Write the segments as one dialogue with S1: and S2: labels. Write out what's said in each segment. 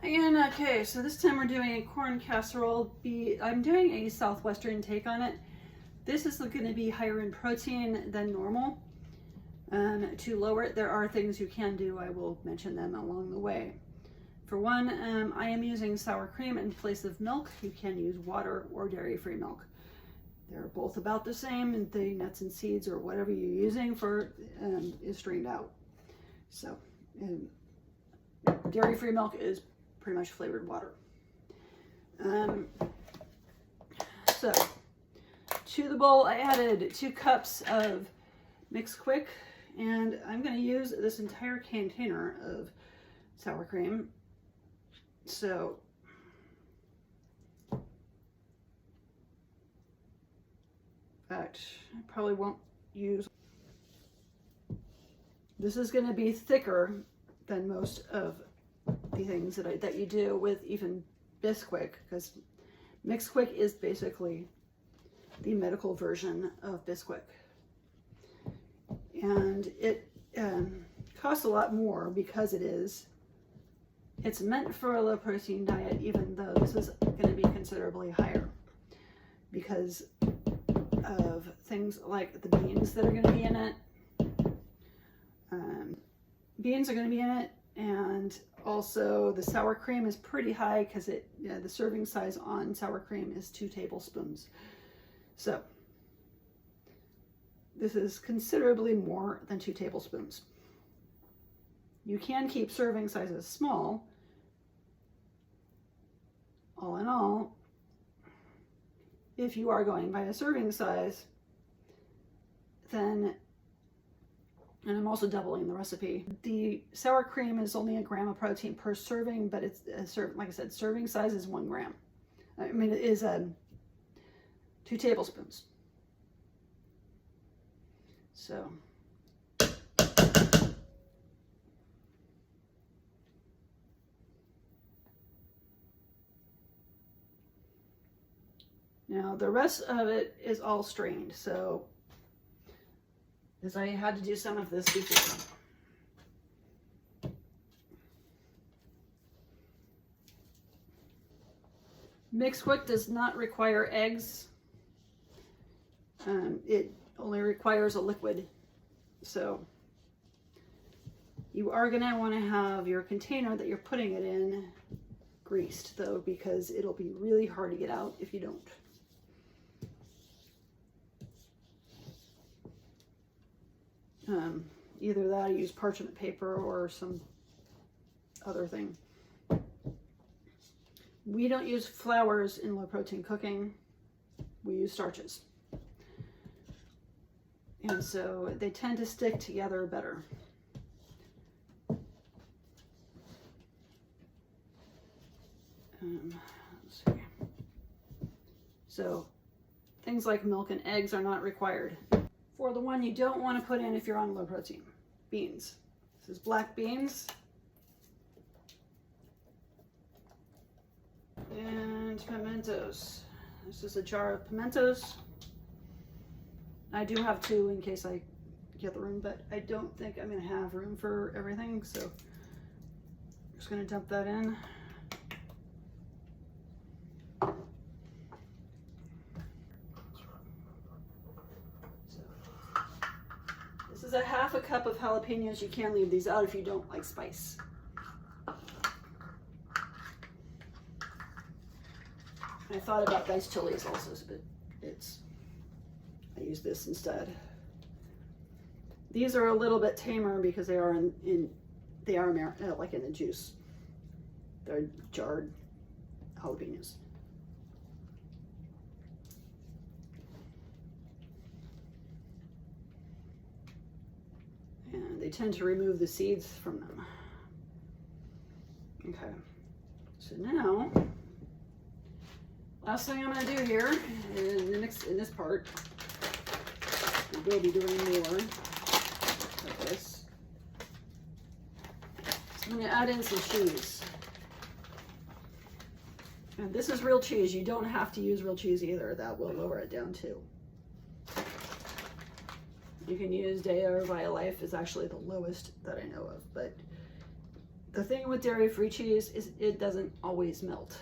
S1: And okay, so this time we're doing a corn casserole. I'm doing a Southwestern take on it. This is going to be higher in protein than normal. To lower it, there are things you can do. I will mention them along the way. For one, I am using sour cream in place of milk. You can use water or dairy-free milk. They're both about the same, and the nuts and seeds or whatever you're using for is strained out. So, dairy-free milk is pretty much flavored water. So, to the bowl, I added 2 cups of Miquick, and I'm going to use this entire container of sour cream. So, I probably won't use. This is going to be thicker than most of the things that you do with even Bisquick, because Miquick is basically the medical version of Bisquick, and it costs a lot more because it's meant for a low protein diet, even though this is going to be considerably higher because of things like the beans that are going to be in it. Beans are going to be in it, and also the sour cream is pretty high because the serving size on sour cream is 2 tablespoons. So this is considerably more than 2 tablespoons. You can keep serving sizes small. All in all, if you are going by a serving size, then, and I'm also doubling the recipe, the sour cream is only 1 gram of protein per serving, but it's like I said, serving size is 1 gram. I mean, it is 2 tablespoons. So now the rest of it is all strained, so because I had to do some of this before. Miquick does not require eggs. It only requires a liquid. So you are going to want to have your container that you're putting it in greased, though, because it'll be really hard to get out if you don't. Either that or use parchment paper or some other thing. We don't use flours in low protein cooking. We use starches. And so they tend to stick together better. Let's see. So things like milk and eggs are not required. For the one you don't want to put in if you're on low protein, beans. This is black beans. And pimentos. This is a jar of pimentos. I do have 2 in case I get the room, but I don't think I'm going to have room for everything, so I'm just going to dump that in. This is a 1/2 cup of jalapeños. You can leave these out if you don't like spice. I thought about diced chilies also, but I use this instead. These are a little bit tamer because they are like in the juice. They're jarred jalapeños. And they tend to remove the seeds from them. Okay, so now, last thing I'm going to do here in this part, we will be doing more of this. So I'm going to add in some cheese. And this is real cheese. You don't have to use real cheese either. That will lower it down too. You can use Daya or Via Life is actually the lowest that I know of, but The thing with dairy-free cheese is it doesn't always melt.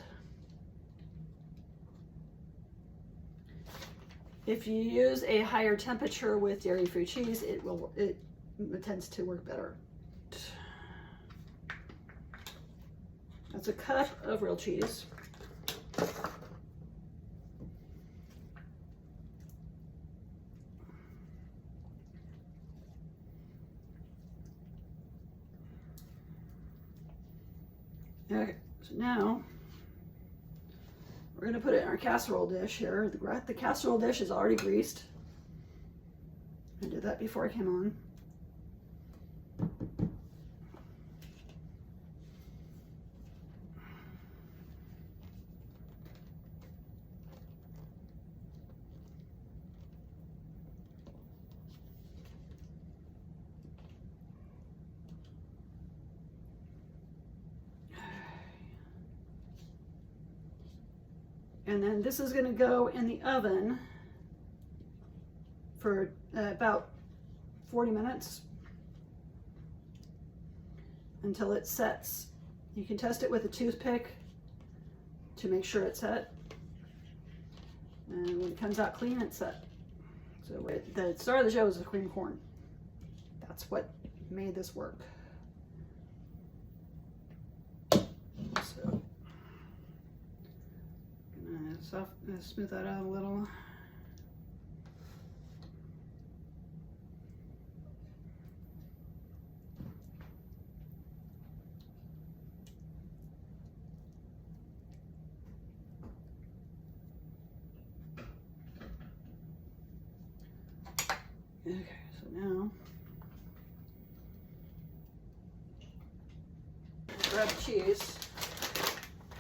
S1: If you use a higher temperature with dairy-free cheese, it tends to work better. That's a cup of real cheese. Okay, so now we're going to put it in our casserole dish here. The casserole dish is already greased. I did that before I came on. And then this is going to go in the oven for about 40 minutes until it sets. You can test it with a toothpick to make sure it's set. And when it comes out clean, it's set. So the star of the show is the cream corn. That's what made this work. So smooth that out a little. Okay, so now grab the cheese.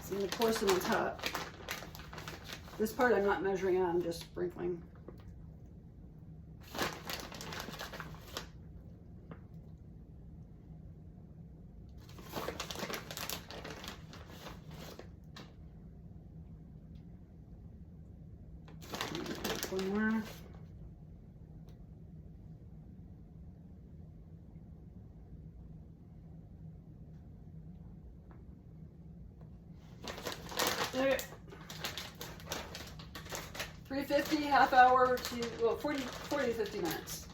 S1: So I'm going to pour some on top. This part I'm not measuring out, I'm just sprinkling. One more. Okay. 350, half hour to, well, 40 to 50 minutes.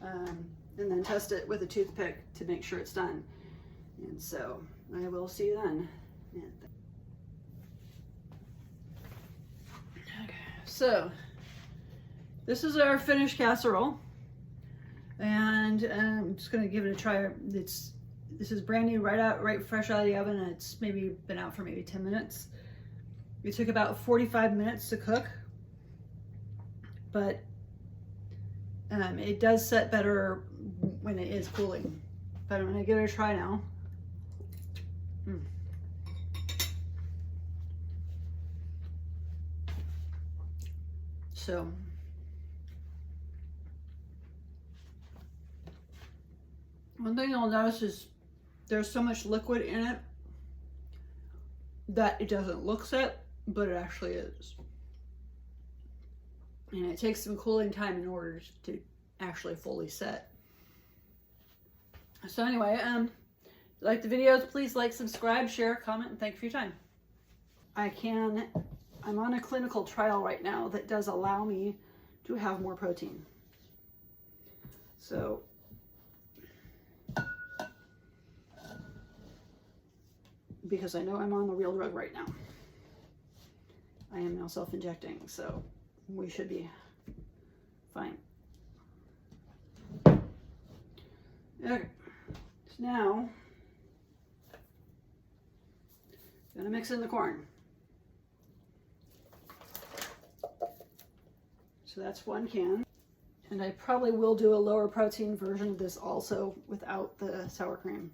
S1: And then test it with a toothpick to make sure it's done. And so I will see you then. Okay, so this is our finished casserole. And I'm just gonna give it a try. This is brand new, right fresh out of the oven. And it's maybe been out for maybe 10 minutes. It took about 45 minutes to cook. But it does set better when it is cooling. But I'm gonna give it a try now. So one thing you'll notice is there's so much liquid in it that it doesn't look set, but it actually is. And it takes some cooling time in order to actually fully set. So anyway, if you like the videos, please like, subscribe, share, comment, and thank you for your time. I'm on a clinical trial right now that does allow me to have more protein. So because I know I'm on the real drug right now. I am now self-injecting, so we should be fine. Okay, so now gonna mix in the corn. So that's 1 can. And I probably will do a lower protein version of this also without the sour cream,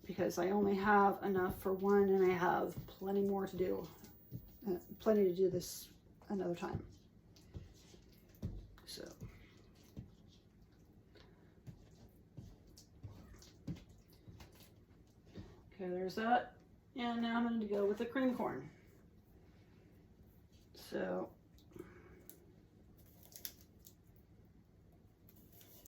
S1: because I only have enough for 1 and I have plenty more to do. Plenty to do this another time. So okay, there's that. And now I'm going to go with the cream corn. So